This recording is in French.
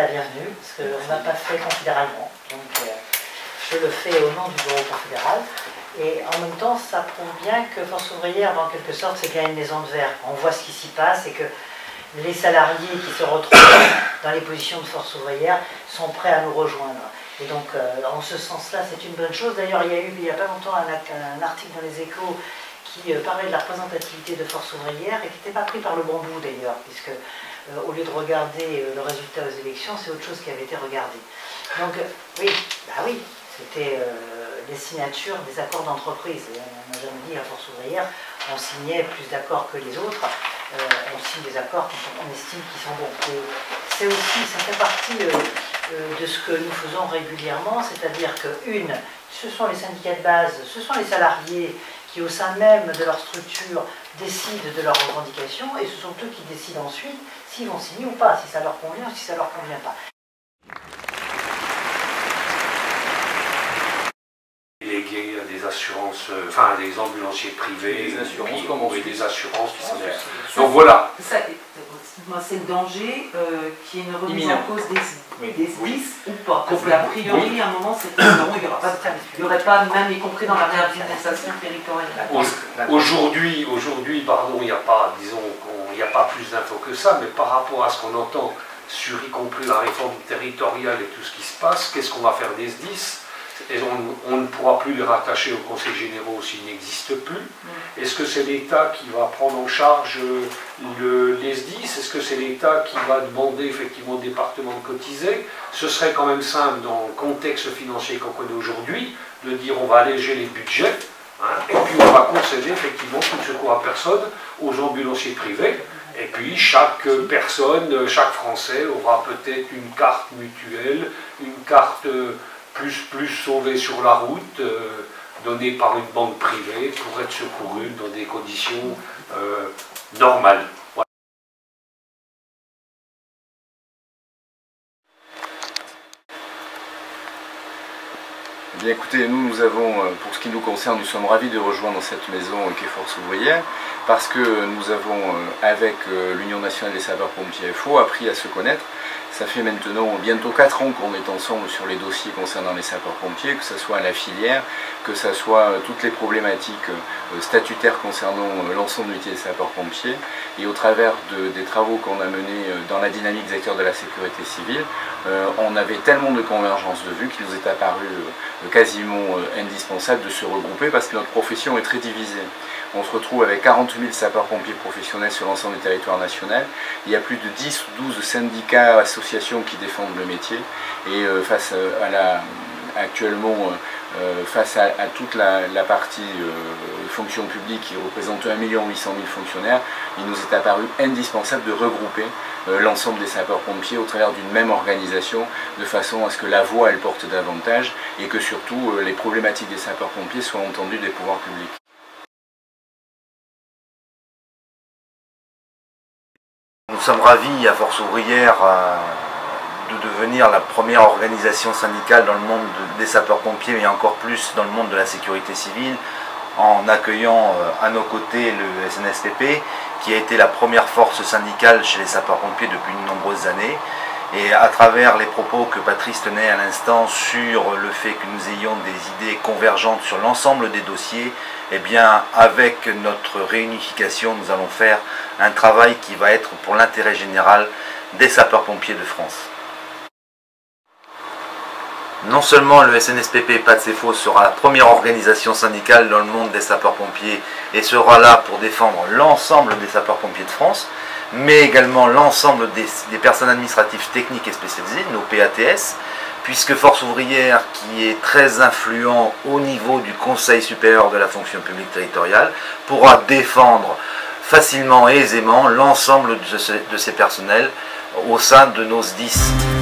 la bienvenue, parce qu'on ne l'a pas fait confédéralement. Donc je le fais au nom du bureau confédéral. Et en même temps, ça prouve bien que Force ouvrière, en quelque sorte, c'est bien une maison de verre. On voit ce qui s'y passe et que les salariés qui se retrouvent dans les positions de Force ouvrière sont prêts à nous rejoindre. Et donc, en ce sens-là, c'est une bonne chose. D'ailleurs, il y a eu, il n'y a pas longtemps, un article dans les Échos qui parlait de la représentativité de Force ouvrière et qui n'était pas pris par le bon bout, d'ailleurs, puisque au lieu de regarder le résultat aux élections, c'est autre chose qui avait été regardé. Donc, oui, bah oui, c'était les signatures des accords d'entreprise. On n'a jamais dit à Force ouvrière, on signait plus d'accords que les autres, on signe des accords qu'on estime qui sont bons. Et c'est aussi, ça fait partie de ce que nous faisons régulièrement, c'est-à-dire que, ce sont les syndicats de base, ce sont les salariés qui, au sein même de leur structure, décident de leurs revendications, et ce sont eux qui décident ensuite s'ils vont signer ou pas, si ça leur convient ou si ça leur convient pas. Délégués à des assurances, enfin des ambulanciers privés, des assurances qui sont derrière. Donc voilà. C'est le danger qui est une remise en cause des SDIS ou pas. Parce qu'a priori, à un moment, c'était non, il n'y aurait pas, même y compris dans la réorganisation territoriale. Aujourd'hui, pardon, il n'y a pas, disons, il n'y a pas plus d'infos que ça, mais par rapport à ce qu'on entend sur y compris la réforme territoriale et tout ce qui se passe, qu'est-ce qu'on va faire des SDIS? Et on ne pourra plus les rattacher au Conseil généraux s'ils n'existent plus. Est-ce que c'est l'État qui va prendre en charge les SDIS? Est-ce que c'est l'État qui va demander effectivement au département de cotiser? Ce serait quand même simple dans le contexte financier qu'on connaît aujourd'hui de dire on va alléger les budgets et puis on va concéder effectivement tout le secours à personne aux ambulanciers privés. Et puis chaque personne, chaque Français aura peut-être une carte mutuelle, une carte plus sauvée sur la route, donnée par une banque privée pour être secouru dans des conditions normales. Voilà. Bien écoutez, nous avons, pour ce qui nous concerne, nous sommes ravis de rejoindre cette maison qui est Force ouvrière, parce que nous avons, avec l'Union nationale des sapeurs-pompiers FO, appris à se connaître. Ça fait maintenant bientôt 4 ans qu'on est ensemble sur les dossiers concernant les sapeurs-pompiers, que ce soit la filière, que ce soit toutes les problématiques statutaires concernant l'ensemble du métier des sapeurs-pompiers. Et au travers des travaux qu'on a menés dans la dynamique des acteurs de la sécurité civile, on avait tellement de convergence de vues qu'il nous est apparu quasiment indispensable de se regrouper parce que notre profession est très divisée. On se retrouve avec 40 000 sapeurs-pompiers professionnels sur l'ensemble du territoire national. Il y a plus de 10 ou 12 syndicats, associations qui défendent le métier. Et face à toute la partie fonction publique qui représente 1 800 000 fonctionnaires, il nous est apparu indispensable de regrouper l'ensemble des sapeurs-pompiers au travers d'une même organisation, de façon à ce que la voix elle porte davantage et que surtout les problématiques des sapeurs-pompiers soient entendues des pouvoirs publics. Nous sommes ravis à Force ouvrière de devenir la première organisation syndicale dans le monde des sapeurs-pompiers, mais encore plus dans le monde de la sécurité civile, en accueillant à nos côtés le SNSPP, qui a été la première force syndicale chez les sapeurs-pompiers depuis de nombreuses années. Et à travers les propos que Patrice tenait à l'instant sur le fait que nous ayons des idées convergentes sur l'ensemble des dossiers, eh bien avec notre réunification, nous allons faire un travail qui va être pour l'intérêt général des sapeurs-pompiers de France. Non seulement le SNSPP PATSEFO sera la première organisation syndicale dans le monde des sapeurs-pompiers et sera là pour défendre l'ensemble des sapeurs-pompiers de France, mais également l'ensemble des personnes administratives techniques et spécialisées, nos PATS, puisque Force ouvrière, qui est très influent au niveau du Conseil supérieur de la fonction publique territoriale, pourra défendre facilement et aisément l'ensemble de ces personnels au sein de nos SDIS.